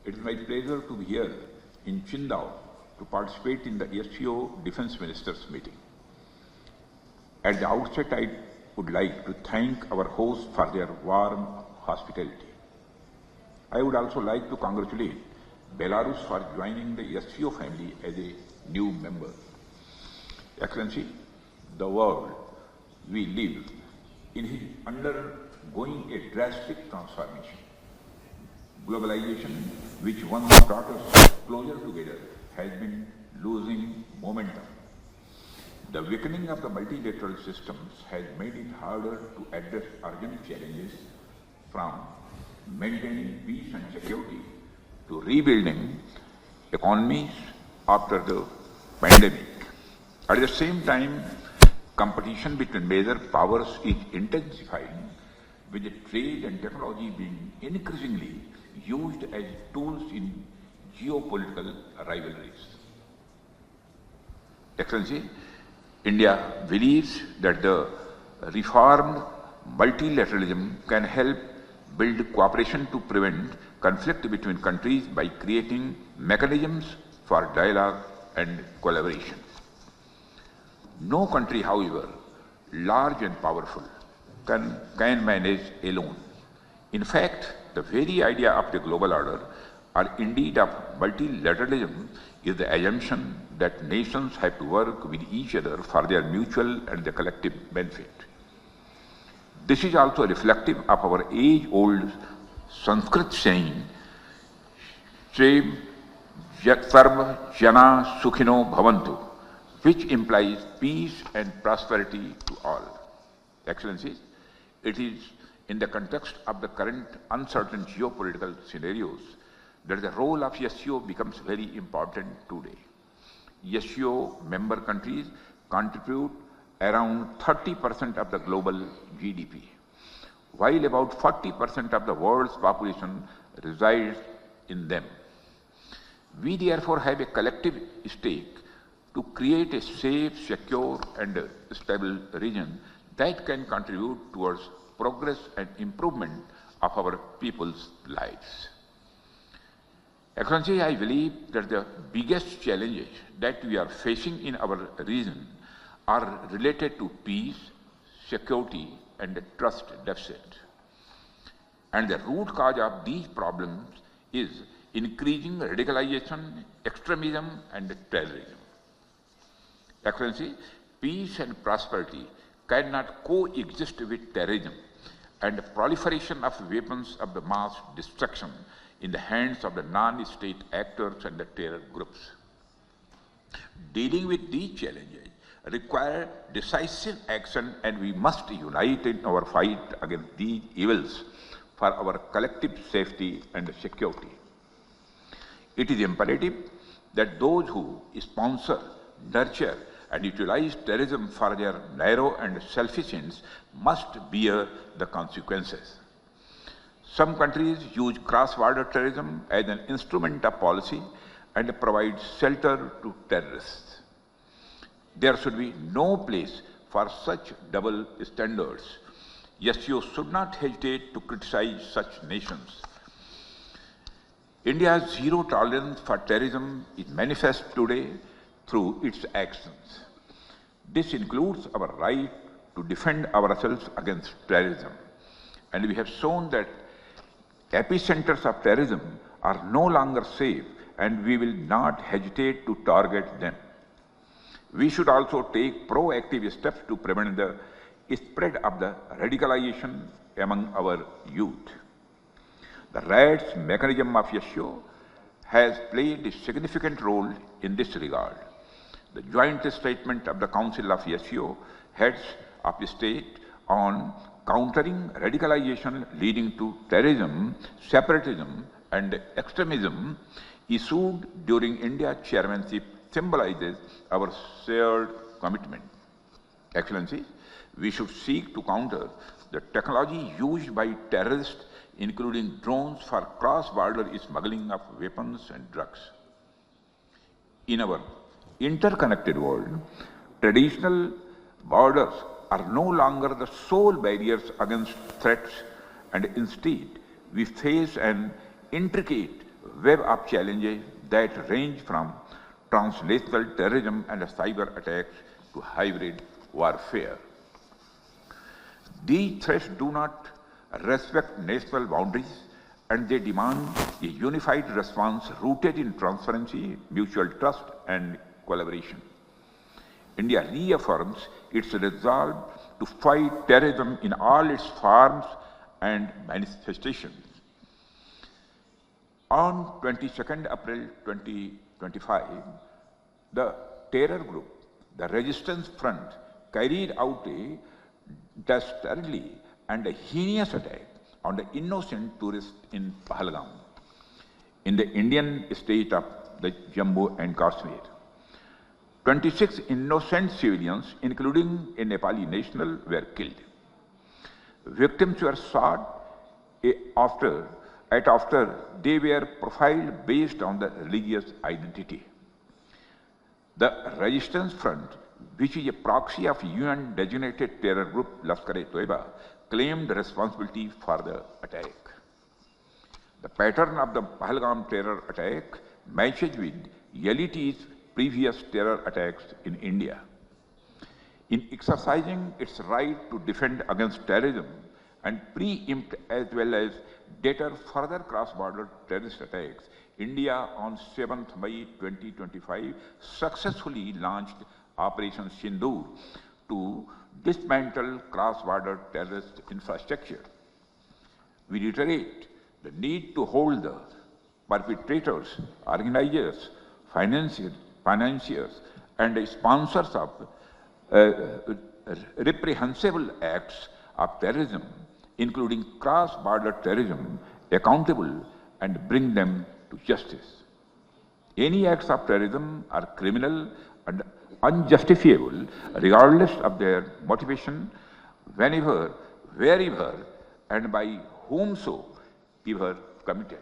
It is my pleasure to be here in Qingdao to participate in the SCO Defence Ministers meeting. At the outset, I would like to thank our hosts for their warm hospitality. I would also like to congratulate Belarus for joining the SCO family as a new member. Excellency, the world we live in is undergoing a drastic transformation. Globalization, which once brought us closer together, has been losing momentum. The weakening of the multilateral systems has made it harder to address urgent challenges, from maintaining peace and security to rebuilding economies after the pandemic. At the same time, competition between major powers is intensifying, with trade and technology being increasingly used as tools in geopolitical rivalries. Excellency, India believes that the reformed multilateralism can help build cooperation to prevent conflict between countries by creating mechanisms for dialogue and collaboration. No country, however, large and powerful, can manage alone. In fact, the very idea of the global order, or indeed of multilateralism, is the assumption that nations have to work with each other for their mutual and the collective benefit. This is also reflective of our age-old Sanskrit saying, Sarva Jana Sukhino Bhavantu, which implies peace and prosperity to all. Excellencies, it is in the context of the current uncertain geopolitical scenarios that the role of SCO becomes very important today. SCO member countries contribute around 30% of the global GDP, while about 40% of the world's population resides in them. We therefore have a collective stake to create a safe, secure and stable region that can contribute towards progress and improvement of our people's lives. Excellency, I believe that the biggest challenges that we are facing in our region are related to peace, security and trust deficit. And the root cause of these problems is increasing radicalization, extremism and terrorism. Excellency, peace and prosperity cannot coexist with terrorism and the proliferation of weapons of the mass destruction in the hands of the non-state actors and the terror groups. Dealing with these challenges require decisive action, and we must unite in our fight against these evils for our collective safety and security. It is imperative that those who sponsor, nurture and utilize terrorism for their narrow and selfish ends must bear the consequences. Some countries use cross-border terrorism as an instrument of policy and provide shelter to terrorists. There should be no place for such double standards. SCO should not hesitate to criticize such nations. India's zero tolerance for terrorism is manifest today through its actions. This includes our right to defend ourselves against terrorism. And we have shown that epicenters of terrorism are no longer safe, and we will not hesitate to target them. We should also take proactive steps to prevent the spread of the radicalization among our youth. The RADS mechanism of SCO has played a significant role in this regard. The joint statement of the Council of SCO heads of state on countering radicalization leading to terrorism, separatism and extremism, issued during India's chairmanship, symbolizes our shared commitment. Excellencies, we should seek to counter the technology used by terrorists, including drones, for cross-border smuggling of weapons and drugs. In our interconnected world, traditional borders are no longer the sole barriers against threats, and instead we face an intricate web of challenges that range from transnational terrorism and cyber attacks to hybrid warfare. These threats do not respect national boundaries, and they demand a unified response rooted in transparency, mutual trust, and collaboration. India reaffirms its resolve to fight terrorism in all its forms and manifestations. On 22nd April 2025, the terror group, the Resistance Front, carried out a dastardly and a heinous attack on the innocent tourists in Pahalgam, in the Indian state of the Jammu and Kashmir. 26 innocent civilians, including a Nepali national, were killed. Victims were shot after they were profiled based on the religious identity. The Resistance Front, which is a proxy of UN-designated terror group Lashkar-e-Toiba, claimed responsibility for the attack. The pattern of the Pahalgam terror attack matches with LET's previous terror attacks in India. In exercising its right to defend against terrorism and preempt as well as deter further cross-border terrorist attacks, India on 7th May 2025 successfully launched Operation Sindoor to dismantle cross-border terrorist infrastructure. We reiterate the need to hold the perpetrators, organizers, financiers, and sponsors of reprehensible acts of terrorism, including cross-border terrorism, accountable and bring them to justice. Any acts of terrorism are criminal and unjustifiable regardless of their motivation, whenever, wherever, and by whomsoever committed.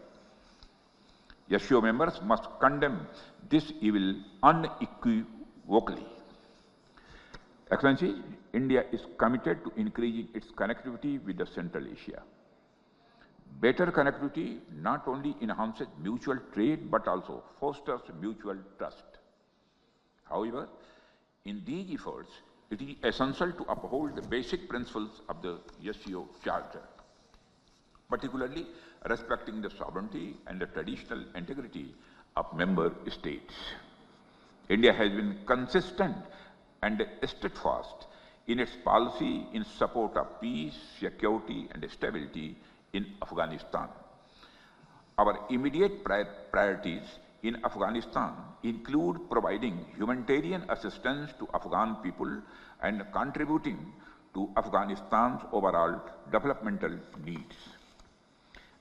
SCO members must condemn this evil unequivocally. Excellency, India is committed to increasing its connectivity with the Central Asia. Better connectivity not only enhances mutual trade but also fosters mutual trust. However, in these efforts, it is essential to uphold the basic principles of the SCO Charter, particularly respecting the sovereignty and the traditional integrity of member states. India has been consistent and steadfast in its policy in support of peace, security, and stability in Afghanistan. Our immediate priorities in Afghanistan include providing humanitarian assistance to Afghan people and contributing to Afghanistan's overall developmental needs.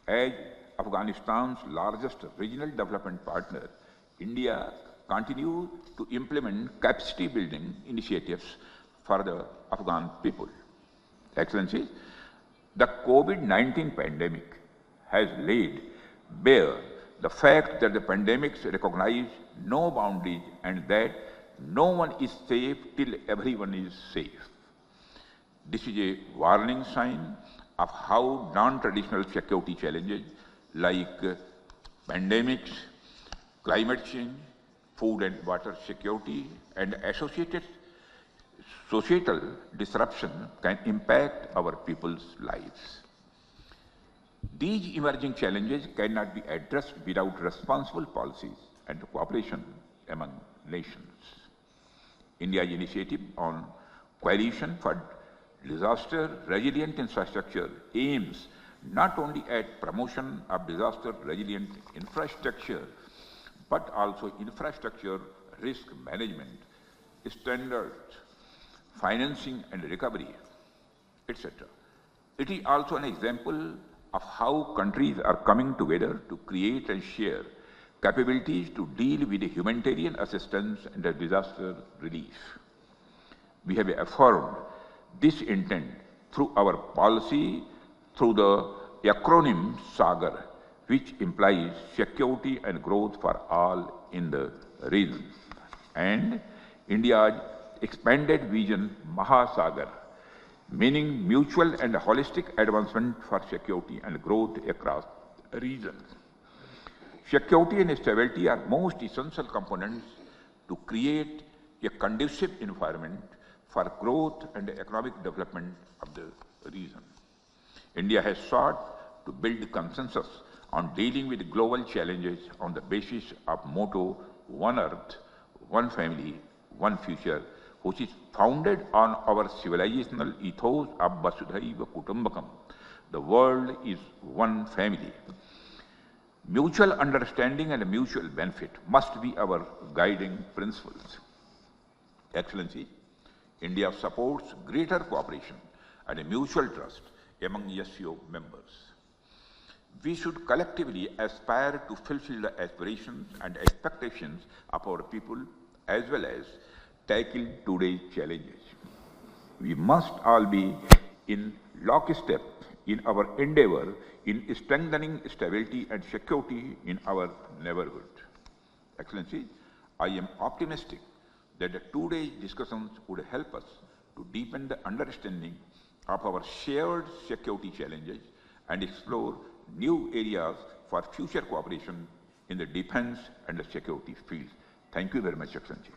As Afghanistan's largest regional development partner, India continues to implement capacity building initiatives for the Afghan people. Excellencies, the COVID-19 pandemic has laid bare the fact that the pandemics recognize no boundaries and that no one is safe till everyone is safe. This is a warning sign of how non-traditional security challenges like pandemics, climate change, food and water security, and associated societal disruption can impact our people's lives. These emerging challenges cannot be addressed without responsible policies and cooperation among nations. India's initiative on Coalition for Disaster-Resilient Infrastructure aims not only at promotion of disaster-resilient infrastructure, but also infrastructure risk management, standards, financing and recovery, etc. It is also an example of how countries are coming together to create and share capabilities to deal with humanitarian assistance and disaster relief. We have affirmed this intent through our policy through the acronym SAGAR, which implies security and growth for all in the region, and India's expanded vision Mahasagar, meaning mutual and holistic advancement for security and growth across regions. Security and stability are most essential components to create a conducive environment for growth and economic development of the region. India has sought to build consensus on dealing with global challenges on the basis of motto One Earth, One Family, One Future, which is founded on our civilizational ethos of Vasudhaiva Kutumbakam. The world is one family. Mutual understanding and mutual benefit must be our guiding principles. Excellency, India supports greater cooperation and mutual trust among SCO members. We should collectively aspire to fulfill the aspirations and expectations of our people as well as tackle today's challenges. We must all be in lockstep in our endeavor in strengthening stability and security in our neighborhood. Excellency, I am optimistic that today's discussions would help us to deepen the understanding of our shared security challenges and explore new areas for future cooperation in the defense and the security field. Thank you very much, Excellency.